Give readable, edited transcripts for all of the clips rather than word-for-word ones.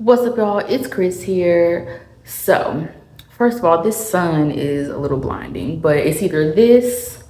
What's up, y'all? It's Chris here. So, first of all, this sun is a little blinding, but it's either this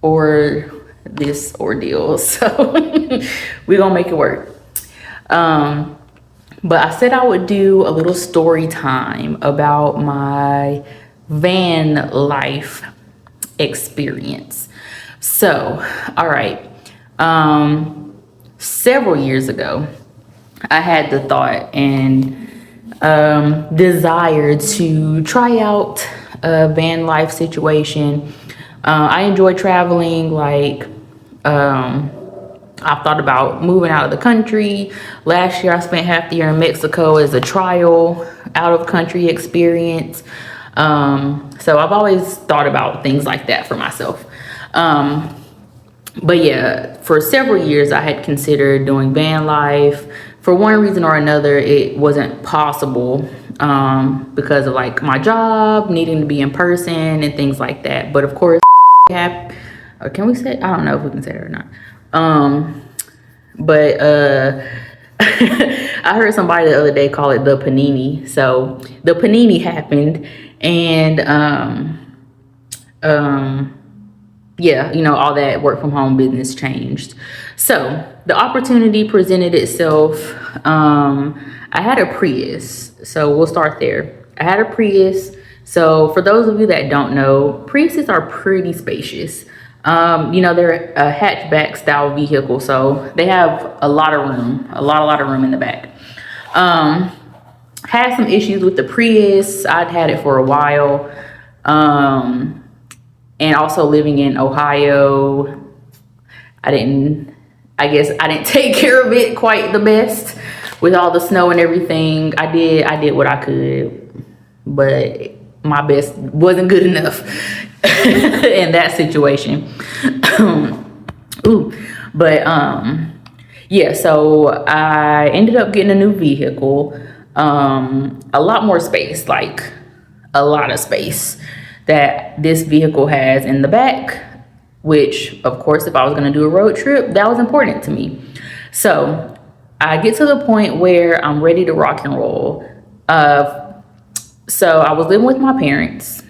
or this ordeal. So, we're gonna make it work. But I said I would do a little story time about my van life experience. So, all right. Several years ago, I had the thought and desire to try out a van life situation. I enjoy traveling. I've thought about moving out of the country. Last year, I spent half the year in Mexico as a trial out of country experience. So I've always thought about things like that for myself. But yeah, for several years, I had considered doing van life. For one reason or another, it wasn't possible because of like my job, needing to be in person and things like that. But of course, or can we say, I don't know if we can say it or not. But I heard somebody the other day call it the panini. So the panini happened, and yeah, you know, all that work from home business changed. So the opportunity presented itself. I had a Prius, so we'll start there. I had a Prius. So for those of you that don't know, Priuses are pretty spacious. You know, they're a hatchback style vehicle, so they have a lot of room, a lot of room in the back. Had some issues with the Prius. I'd had it for a while. And also living in Ohio, I didn't take care of it quite the best with all the snow and everything. I did what I could, but my best wasn't good enough in that situation. Yeah, so I ended up getting a new vehicle, a lot more space, like a lot of space that this vehicle has in the back, which of course, if I was gonna do a road trip, that was important to me. So I get to the point where I'm ready to rock and roll. So I was living with my parents.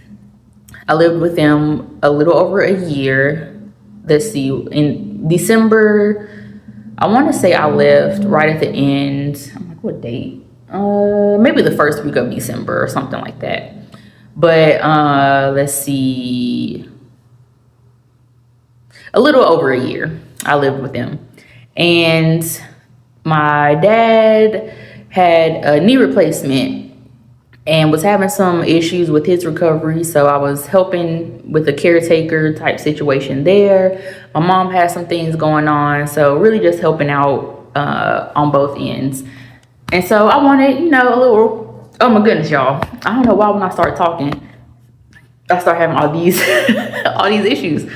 I lived with them a little over a year. Let's see, in December, I wanna say I left right at the end. I'm like, what date? Maybe the first week of December or something like that. But let's see, a little over a year I lived with them. And my dad had a knee replacement and was having some issues with his recovery. So I was helping with a caretaker type situation there. My mom had some things going on. So really just helping out on both ends. And so I wanted, you know, a little, oh my goodness, y'all. I don't know why when I start talking, I start having all these all these issues.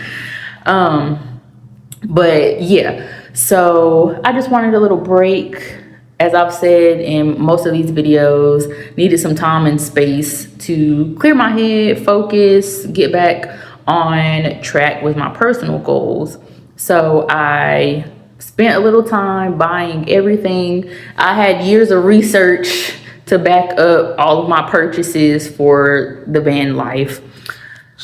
But yeah, so I just wanted a little break. As I've said in most of these videos, needed some time and space to clear my head, focus, get back on track with my personal goals. So I spent a little time buying everything. I had years of research to back up all of my purchases for the van life.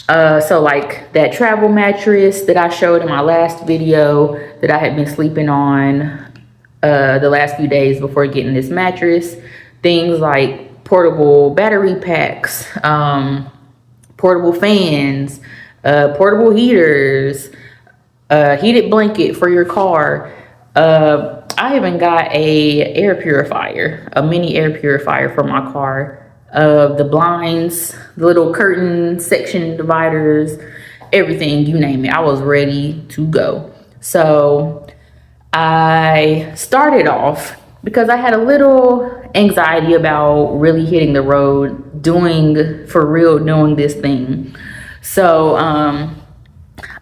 So like that travel mattress that I showed in my last video that I had been sleeping on the last few days before getting this mattress. Things like portable battery packs, portable fans, portable heaters, heated blanket for your car. I even got a air purifier, a mini air purifier for my car. The blinds, the little curtain section dividers, everything, you name it. I was ready to go. So I started off because I had a little anxiety about really hitting the road, doing this thing. So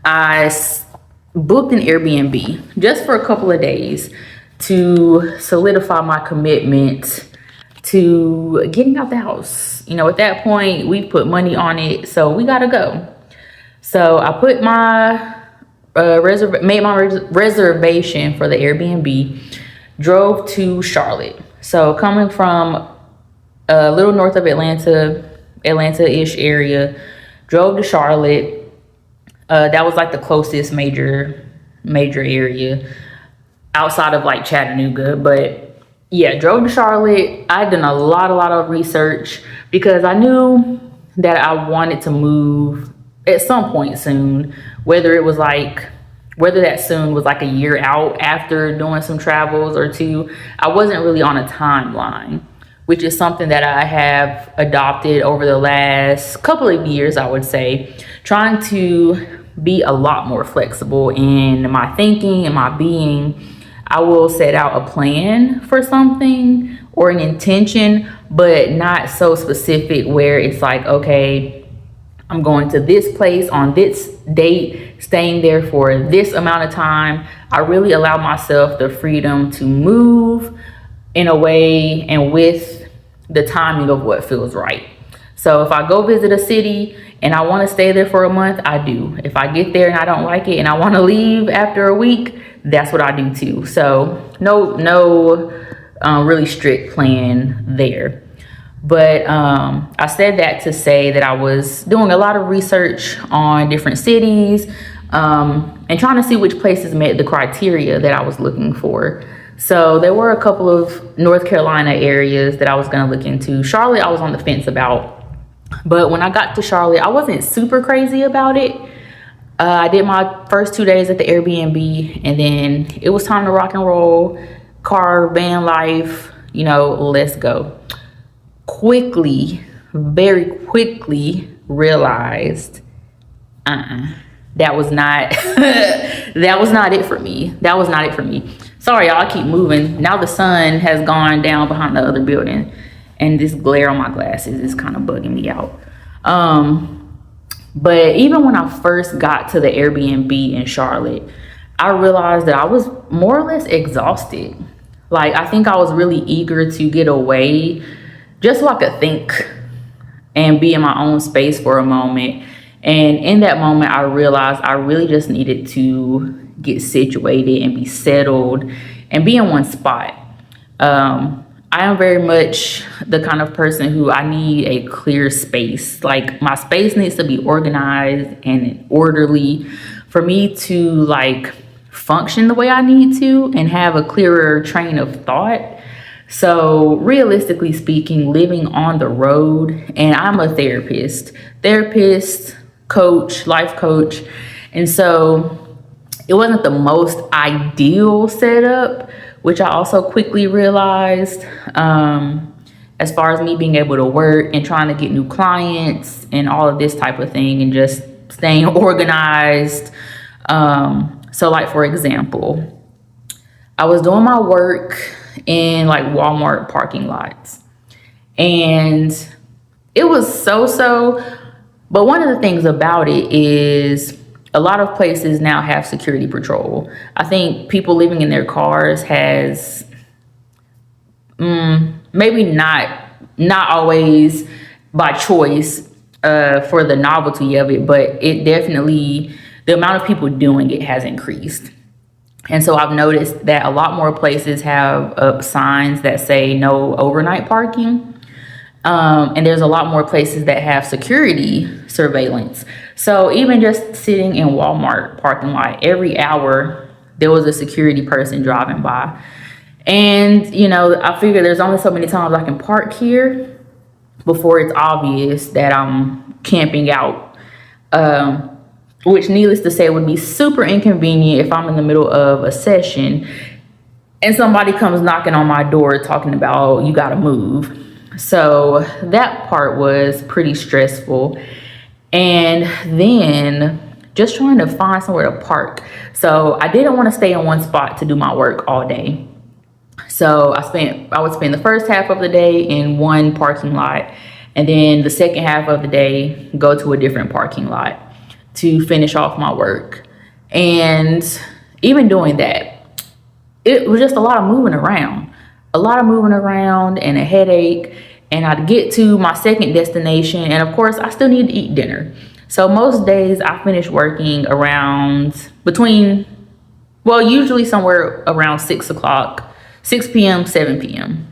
I booked an Airbnb just for a couple of days to solidify my commitment to getting out the house. You know, at that point, we put money on it, so we gotta go. So I put my made my reservation for the Airbnb, drove to Charlotte. So coming from a little north of Atlanta-ish area, drove to Charlotte. That was like the closest major area outside of like Chattanooga. But yeah, drove to Charlotte. I'd done a lot of research because I knew that I wanted to move at some point soon, whether that soon was like a year out after doing some travels or two. I wasn't really on a timeline, which is something that I have adopted over the last couple of years, I would say, trying to be a lot more flexible in my thinking and my being. I will set out a plan for something or an intention, but not so specific where it's like, okay, I'm going to this place on this date, staying there for this amount of time. I really allow myself the freedom to move in a way and with the timing of what feels right. So if I go visit a city and I want to stay there for a month, I do. If I get there and I don't like it and I want to leave after a week, that's what I do too. So no really strict plan there. But I said that to say that I was doing a lot of research on different cities and trying to see which places met the criteria that I was looking for. So there were a couple of North Carolina areas that I was going to look into. Charlotte, I was on the fence about. But when I got to Charlotte, I wasn't super crazy about it. I did my first 2 days at the Airbnb, and then it was time to rock and roll, car, van life, let's go. Very quickly realized that was not it for me. Sorry, y'all, I keep moving. Now the sun has gone down behind the other building and this glare on my glasses is kind of bugging me out. But even when I first got to the Airbnb in Charlotte, I realized that I was more or less exhausted. Like, I think I was really eager to get away just so I could think and be in my own space for a moment. And in that moment, I realized I really just needed to get situated and be settled and be in one spot. I am very much the kind of person who I need a clear space. Like, my space needs to be organized and orderly for me to like function the way I need to and have a clearer train of thought. So realistically speaking, living on the road, and I'm a therapist, coach, life coach. And so it wasn't the most ideal setup, which I also quickly realized, as far as me being able to work and trying to get new clients and all of this type of thing and just staying organized. So like, for example, I was doing my work in like Walmart parking lots, and it was so, but one of the things about it is a lot of places now have security patrol. I think people living in their cars has maybe not always by choice for the novelty of it, but it definitely, the amount of people doing it has increased. And so I've noticed that a lot more places have up signs that say no overnight parking. And there's a lot more places that have security surveillance. So even just sitting in Walmart parking lot, every hour there was a security person driving by. And, I figure there's only so many times I can park here before it's obvious that I'm camping out. Which, needless to say, would be super inconvenient if I'm in the middle of a session and somebody comes knocking on my door talking about, you gotta move. So that part was pretty stressful. And then just trying to find somewhere to park. So I didn't want to stay in one spot to do my work all day. So I would spend the first half of the day in one parking lot, and then the second half of the day go to a different parking lot to finish off my work. And even doing that, it was just a lot of moving around and a headache. And I'd get to my second destination, and of course I still need to eat dinner. So most days I finish working around usually somewhere around 6 p.m, 7 p.m.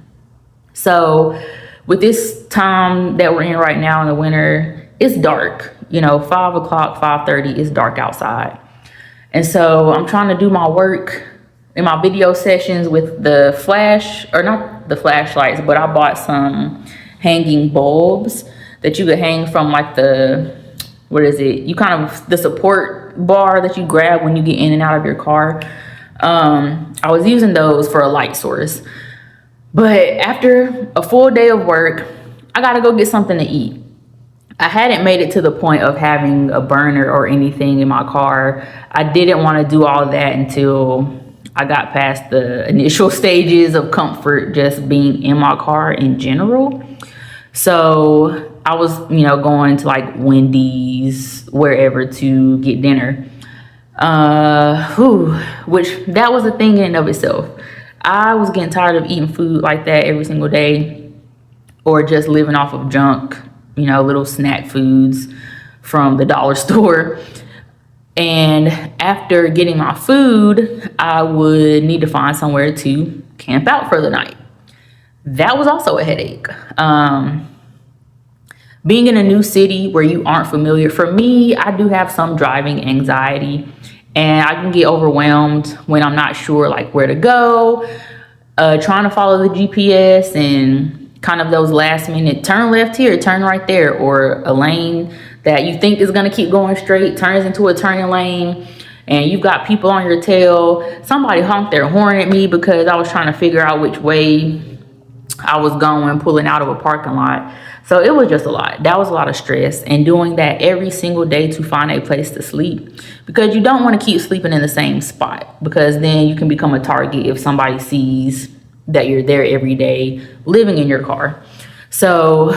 So with this time that we're in right now in the winter, it's dark. You know, 5 o'clock, 5:30, it's dark outside. And so I'm trying to do my work in my video sessions with the flash, or not the flashlights, but I bought some hanging bulbs that you could hang from like the, what is it? You kind of, the support bar that you grab when you get in and out of your car. I was using those for a light source. But after a full day of work, I gotta go get something to eat. I hadn't made it to the point of having a burner or anything in my car. I didn't want to do all that until I got past the initial stages of comfort just being in my car in general. So I was, you know, going to like Wendy's, wherever, to get dinner. Which that was a thing in and of itself. I was getting tired of eating food like that every single day, or just living off of junk, you know, little snack foods from the dollar store. And after getting my food, I would need to find somewhere to camp out for the night. That was also a headache. Being in a new city where you aren't familiar, for me, I do have some driving anxiety, and I can get overwhelmed when I'm not sure like where to go, trying to follow the GPS and kind of those last minute turn left here, turn right there, or a lane that you think is going to keep going straight turns into a turning lane, and you've got people on your tail. Somebody honked their horn at me because I was trying to figure out which way I was going, pulling out of a parking lot. So it was just a lot. That was a lot of stress, and doing that every single day to find a place to sleep, because you don't want to keep sleeping in the same spot, because then you can become a target if somebody sees that you're there every day living in your car. So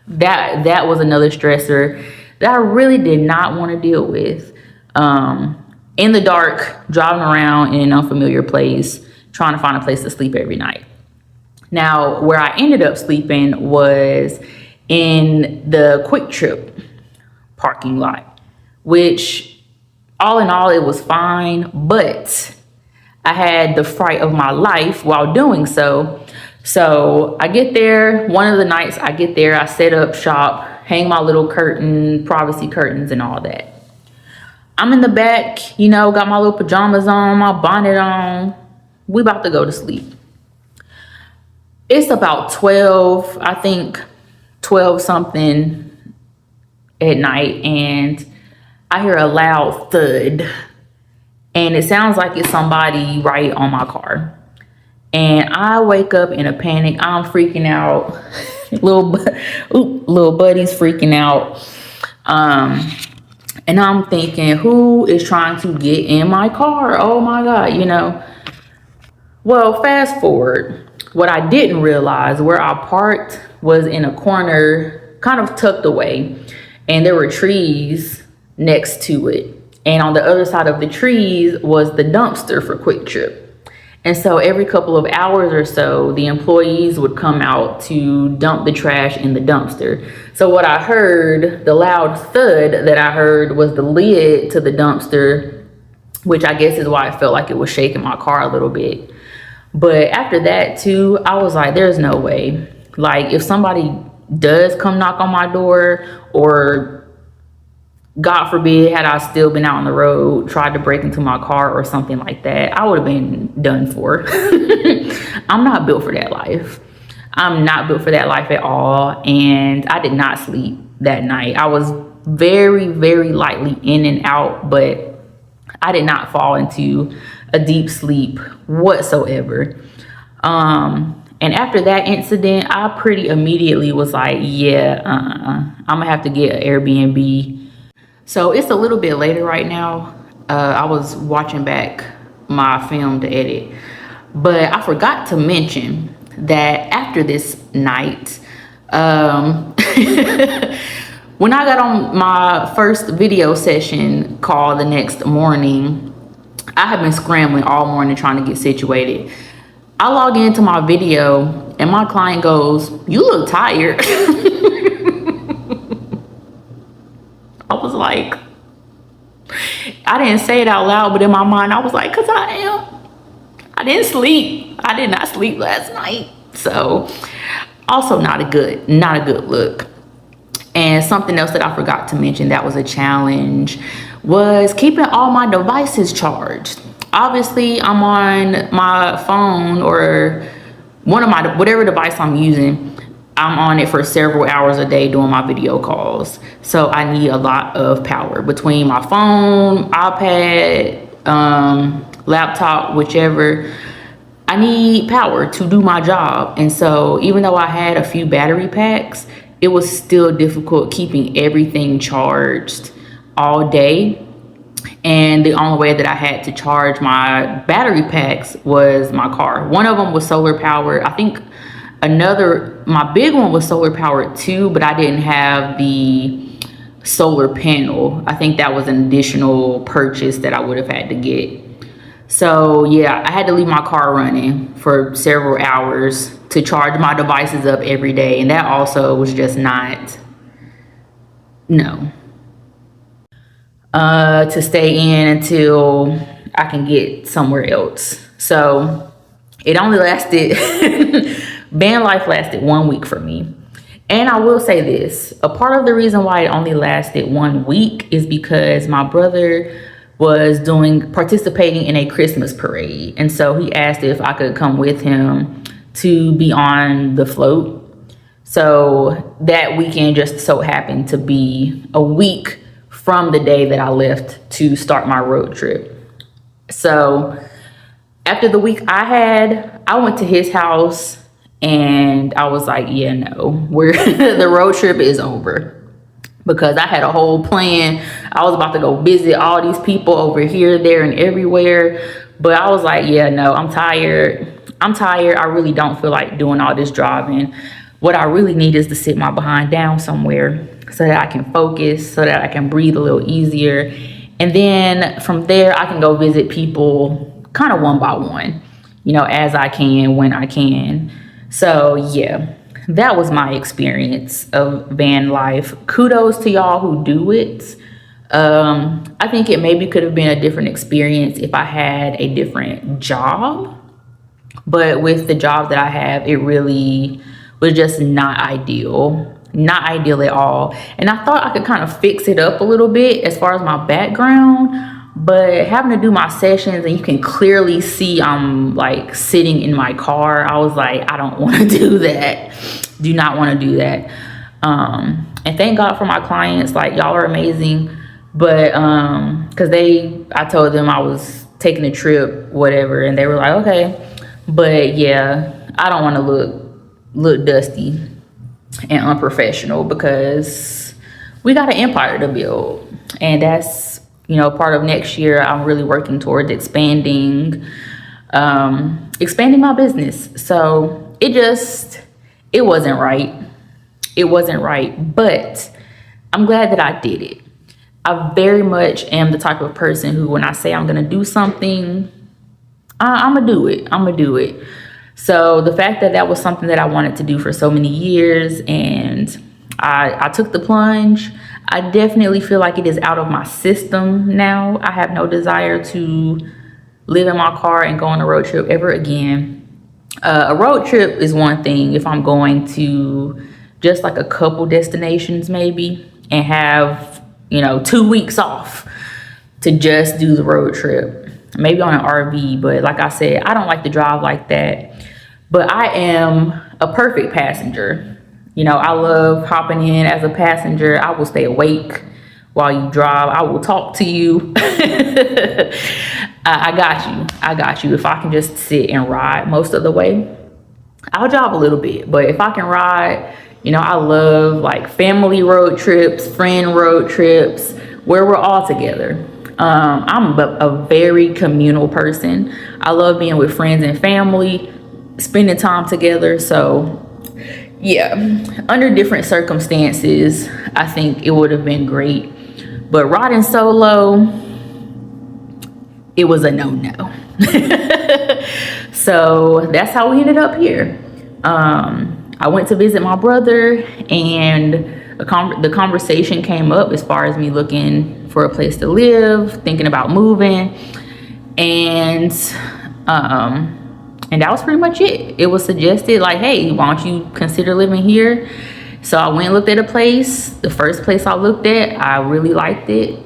that was another stressor that I really did not want to deal with. In the dark, driving around in an unfamiliar place, trying to find a place to sleep every night. Now, where I ended up sleeping was in the Quick Trip parking lot, which all in all, it was fine, but I had the fright of my life while doing so. So I get there, one of the nights I get there, I set up shop, hang my little curtain, privacy curtains and all that. I'm in the back, you know, got my little pajamas on, my bonnet on. We about to go to sleep. It's about 12, I think 12 something at night, and I hear a loud thud, and it sounds like it's somebody right on my car. And I wake up in a panic. I'm freaking out. little buddy's freaking out. And I'm thinking, who is trying to get in my car? Oh my God, you know. Well, fast forward. What I didn't realize, where I parked was in a corner, kind of tucked away, and there were trees next to it. And on the other side of the trees was the dumpster for Quick Trip. And so every couple of hours or so, the employees would come out to dump the trash in the dumpster. So what I heard, the loud thud that I heard, was the lid to the dumpster, which I guess is why I felt like it was shaking my car a little bit. But after that too, I was like, there's no way. Like, if somebody does come knock on my door, or God forbid, had I still been out on the road, tried to break into my car or something like that, I would have been done for. I'm not built for that life. I'm not built for that life at all. And I did not sleep that night. I was very, very lightly in and out, but I did not fall into a deep sleep whatsoever. And after that incident, I pretty immediately was like, yeah, I'm gonna have to get an Airbnb. So it's a little bit later right now. I was watching back my film to edit, but I forgot to mention that after this night, when I got on my first video session call the next morning, I have been scrambling all morning trying to get situated. I log into my video and my client goes, "You look tired." I was like, I didn't say it out loud, but in my mind, I was like, "'Cause I am. I didn't sleep. I did not sleep last night." So also not a good look. And something else that I forgot to mention that was a challenge was keeping all my devices charged. Obviously, I'm on my phone or whatever device I'm using. I'm on it for several hours a day doing my video calls. So I need a lot of power between my phone, iPad, laptop, whichever. I need power to do my job. And so even though I had a few battery packs, it was still difficult keeping everything charged all day. And the only way that I had to charge my battery packs was my car. One of them was solar powered. I think my big one was solar powered too, but I didn't have the solar panel. I think that was an additional purchase that I would have had to get. So yeah, I had to leave my car running for several hours to charge my devices up every day. And that also was just no. To stay in until I can get somewhere else. So it only lasted, Vanlife lasted 1 week for me. And I will say this, a part of the reason why it only lasted 1 week is because my brother was participating in a Christmas parade. And so he asked if I could come with him to be on the float. So that weekend just so happened to be a week from the day that I left to start my road trip. So after the week I went to his house and I was like, yeah, no, the road trip is over. Because I had a whole plan. I was about to go visit all these people over here, there, and everywhere. But I was like, yeah, no, I'm tired. I really don't feel like doing all this driving. What I really need is to sit my behind down somewhere so that I can focus, so that I can breathe a little easier. And then from there, I can go visit people kind of one by one, as I can, when I can. So yeah. That was my experience of van life. Kudos to y'all who do it. I think it maybe could have been a different experience if I had a different job. But with the job that I have, it really was just not ideal. Not ideal at all. And I thought I could kind of fix it up a little bit as far as my background. But having to do my sessions and you can clearly see I'm like sitting in my car, I was like, I don't want to do that. Do not want to do that. And thank God for my clients. Like, y'all are amazing. But because I told them I was taking a trip, whatever, and they were like, okay. But yeah, I don't want to look dusty and unprofessional because we got an empire to build. And that's, part of next year, I'm really working towards expanding my business. So it wasn't right. It wasn't right, but I'm glad that I did it. I very much am the type of person who, when I say I'm going to do something, I'm going to do it. I'm going to do it. So the fact that was something that I wanted to do for so many years and I took the plunge, I definitely feel like it is out of my system now. I have no desire to live in my car and go on a road trip ever again. A road trip is one thing if I'm going to just like a couple destinations maybe and have, 2 weeks off to just do the road trip, maybe on an RV. But like I said, I don't like to drive like that, but I am a perfect passenger. I love hopping in as a passenger. I will stay awake while you drive. I will talk to you. I got you. If I can just sit and ride most of the way, I'll drive a little bit. But if I can ride, I love like family road trips, friend road trips, where we're all together. I'm a very communal person. I love being with friends and family, spending time together. So yeah, under different circumstances, I think it would have been great. But riding solo, it was a no-no. So that's how we ended up here. I went to visit my brother and the conversation came up as far as me looking for a place to live, thinking about moving. And And that was pretty much it. It was suggested like, hey, why don't you consider living here? So I went and looked at a place. The first place I looked at, I really liked it,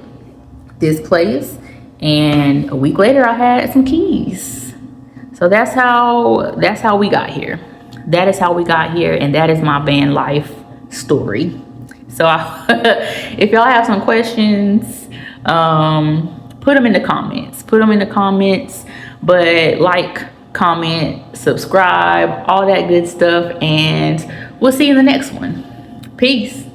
this place. And a week later I had some keys. So that's how we got here. That is how we got here, and that is my van life story. So if y'all have some questions, put them in the comments. But like, comment, subscribe, all that good stuff, and we'll see you in the next one. Peace.